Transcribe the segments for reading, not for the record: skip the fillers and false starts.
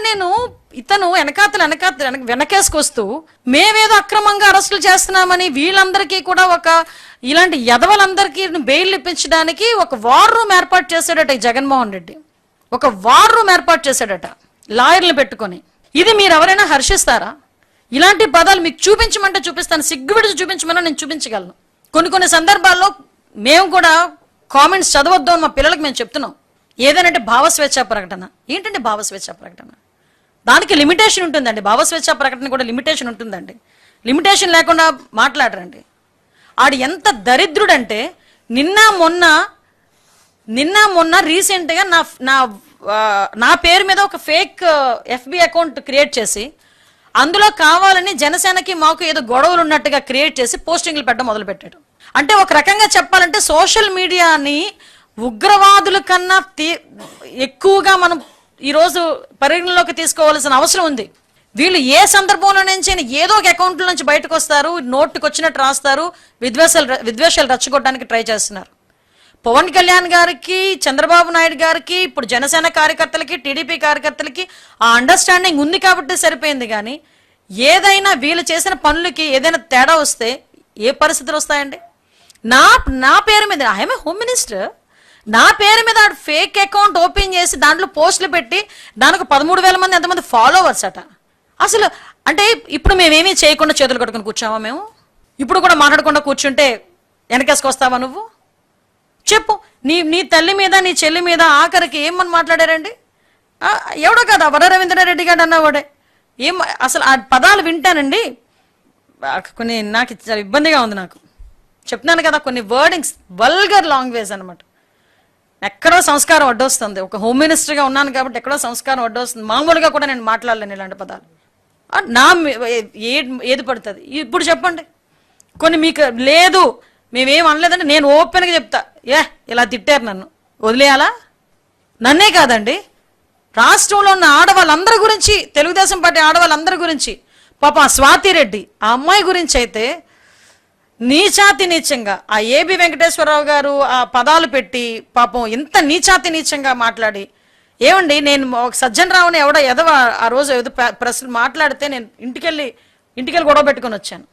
నేను ఇతను వెనకేసుకొస్తూ మేమేదో అక్రమంగా అరెస్టులు చేస్తున్నామని వీళ్ళందరికీ కూడా ఒక ఇలాంటి యదవలందరికీ బెయిల్ ఇప్పించడానికి ఒక వార్ రూమ్ ఏర్పాటు చేశాడట ఈ జగన్మోహన్ రెడ్డి. ఒక వార్ రూమ్ ఏర్పాటు చేశాడట లాయర్లు పెట్టుకొని. ఇది మీరు ఎవరైనా హర్షిస్తారా? ఇలాంటి పదాలు మీకు చూపించమంటే చూపిస్తాను, సిగ్గువిడిచి చూపించమన్నా నేను చూపించగలను. కొన్ని సందర్భాల్లో మేము కూడా కామెంట్స్ చదవద్దు అని మా పిల్లలకి మేము చెప్తున్నాం. ఏదైనా భావస్వేచ్ఛ ప్రకటన ఏంటంటే భావస్వేచ్ఛ ప్రకటన, దానికి లిమిటేషన్ ఉంటుందండి. భావస్వేచ్ఛ ప్రకటన కూడా లిమిటేషన్ ఉంటుందండి. లిమిటేషన్ లేకుండా మాట్లాడరండి. ఆడు ఎంత దరిద్రుడంటే నిన్న మొన్న రీసెంట్గా నా పేరు మీద ఒక ఫేక్ ఎఫ్బి అకౌంట్ క్రియేట్ చేసి అందులో కావాలని జనసేనకి మాకు ఏదో గొడవలు ఉన్నట్టుగా క్రియేట్ చేసి పోస్టింగ్లు పెట్టడం మొదలుపెట్టాడు. అంటే ఒక రకంగా చెప్పాలంటే సోషల్ మీడియాని ఉగ్రవాదుల కన్నా ఎక్కువగా మనం ఈరోజు పరిగణలోకి తీసుకోవాల్సిన అవసరం ఉంది. వీళ్ళు ఏ సందర్భంలో నుంచి ఏదో ఒక అకౌంట్ల నుంచి బయటకు వస్తారు, నోటుకు వచ్చినట్టు రాస్తారు, విద్వేషాలు రెచ్చగొట్టడానికి ట్రై చేస్తున్నారు. పవన్ కళ్యాణ్ గారికి, చంద్రబాబు నాయుడు గారికి, ఇప్పుడు జనసేన కార్యకర్తలకి, టీడీపీ కార్యకర్తలకి ఆ అండర్స్టాండింగ్ ఉంది కాబట్టి సరిపోయింది. కానీ ఏదైనా వీళ్ళు చేసిన పనులకి ఏదైనా తేడా వస్తే ఏ పరిస్థితులు వస్తాయండి? నా పేరు మీద ఐఎమ్ హోమ్ మినిస్టర్, నా పేరు మీద ఫేక్ అకౌంట్ ఓపెన్ చేసి దాంట్లో పోస్టులు పెట్టి దానికి 13,000 మంది ఎంతమంది ఫాలోవర్స్ అట. అసలు అంటే ఇప్పుడు మేమేమీ చేయకుండా చేతులు కట్టుకుని కూర్చోవా? మేము ఇప్పుడు కూడా మాట్లాడకుండా కూర్చుంటే వెనకేసుకొస్తావా నువ్వు? చెప్పు. నీ తల్లి మీద, నీ చెల్లి మీద ఆఖరికి ఏమని మాట్లాడారండి? ఎవడో కదా వర రవీంద్రారెడ్డి గారు అన్నవాడే. అసలు ఆ పదాలు వింటానండి, కొన్ని నాకు చాలా ఇబ్బందిగా ఉంది. నాకు చెప్తున్నాను కదా, కొన్ని వర్డింగ్స్ వల్గర్ లాంగ్వేజ్ అనమాట. ఎక్కడో సంస్కారం అడ్డొస్తుంది. ఒక హోమ్ మినిస్టర్గా ఉన్నాను కాబట్టి ఎక్కడో సంస్కారం అడ్డొస్తుంది. మామూలుగా కూడా నేను మాట్లాడలేను ఇలాంటి పదాలు. ఏది పడుతుంది. ఇప్పుడు చెప్పండి, కొన్ని మీకు లేదు మేమేం అనలేదంటే నేను ఓపెన్గా చెప్తా, ఇలా తిట్టారు నన్ను వదిలేయాలా? నన్నే కాదండి, రాష్ట్రంలో ఉన్న ఆడవాళ్ళందరి గురించి, తెలుగుదేశం పార్టీ ఆడవాళ్ళందరి గురించి, పాపం స్వాతి రెడ్డి ఆ అమ్మాయి గురించి అయితే నీచాతి నీచంగా ఆ ఏబి వెంకటేశ్వరరావు గారు ఆ పదాలు పెట్టి పాపం ఎంత నీచాతి నీచంగా మాట్లాడి, ఏమండి నేను ఒక సజ్జన్ రావుని ఎదవ ఆ రోజు ఏదో ప్రశ్న మాట్లాడితే నేను ఇంటికెళ్ళి గొడవ పెట్టుకుని వచ్చాను.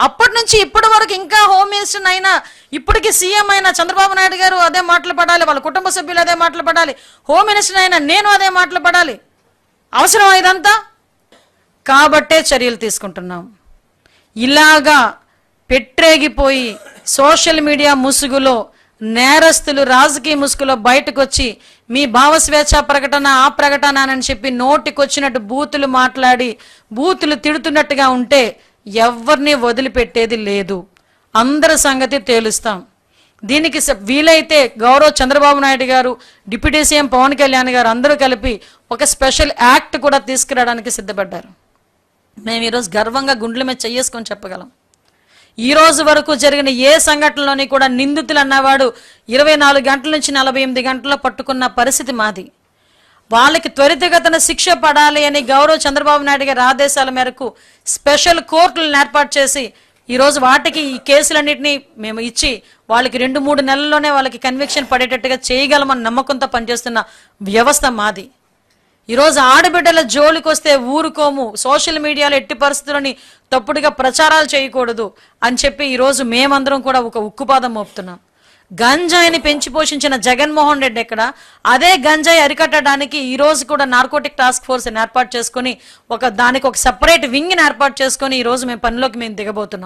అప్పటి నుంచి ఇప్పటి వరకు ఇంకా హోమ్ మినిస్టర్ అయినా, ఇప్పటికీ సీఎం అయినా చంద్రబాబు నాయుడు గారు అదే మాటలు పడాలి, వాళ్ళ కుటుంబ సభ్యులు అదే మాటలు పడాలి, హోమ్ మినిస్టర్ అయినా నేను అదే మాటలు పడాలి. అవసరం ఇదంతా? కాబట్టే చర్యలు తీసుకుంటున్నాం. ఇలాగా పెట్టేగిపోయి సోషల్ మీడియా ముసుగులో నేరస్తులు రాజకీయ ముసుగులో బయటకు వచ్చి మీ భావస్వేచ్ఛ ప్రకటన ఆ ప్రకటన అని చెప్పి నోటికొచ్చినట్టు బూతులు మాట్లాడి బూతులు తిడుతున్నట్టుగా ఉంటే ఎవరిని వదిలిపెట్టేది లేదు. అందరి సంగతి తేలుస్తాం. దీనికి వీలైతే గౌరవ చంద్రబాబు నాయుడు గారు, డిప్యూటీ సీఎం పవన్ కళ్యాణ్ గారు అందరూ కలిపి ఒక స్పెషల్ యాక్ట్ కూడా తీసుకురావడానికి సిద్ధపడ్డారు. మేము ఈరోజు గర్వంగా గుండెల మీద చెయ్యేసుకొని చెప్పగలం. ఈ రోజు వరకు జరిగిన ఏ సంఘటనలోని కూడా నిందితులు అన్నవాడు 24 గంటల నుంచి 48 గంటల్లో పట్టుకున్న పరిస్థితి మాది. వాళ్ళకి త్వరితగతిన శిక్ష పడాలి అని గౌరవ చంద్రబాబు నాయుడు గారి ఆదేశాల మేరకు స్పెషల్ కోర్టులను ఏర్పాటు చేసి ఈరోజు వాటికి ఈ కేసులన్నింటినీ మేము ఇచ్చి వాళ్ళకి 2-3 నెలల్లోనే వాళ్ళకి కన్విక్షన్ పడేటట్టుగా చేయగలమని నమ్మకంతో పనిచేస్తున్న వ్యవస్థ మాది. ఈరోజు ఆడబిడ్డల జోలికి వస్తే ఊరుకోము, సోషల్ మీడియాలో ఎట్టి పరిస్థితులని తప్పుడుగా ప్రచారాలు చేయకూడదు అని చెప్పి ఈరోజు మేమందరం కూడా ఒక ఉక్కుపాదం మోపుతున్నాం. గంజాయిని పెంచి పోషించిన జగన్మోహన్ రెడ్డి ఎక్కడ? అదే గంజాయి అరికట్టడానికి ఈ రోజు కూడా నార్కోటిక్ టాస్క్ ఫోర్స్ ఏర్పాటు చేసుకుని దానికి ఒక సెపరేట్ వింగ్ ని ఏర్పాటు చేసుకుని ఈ రోజు మేము పనిలోకి దిగబోతున్నాం.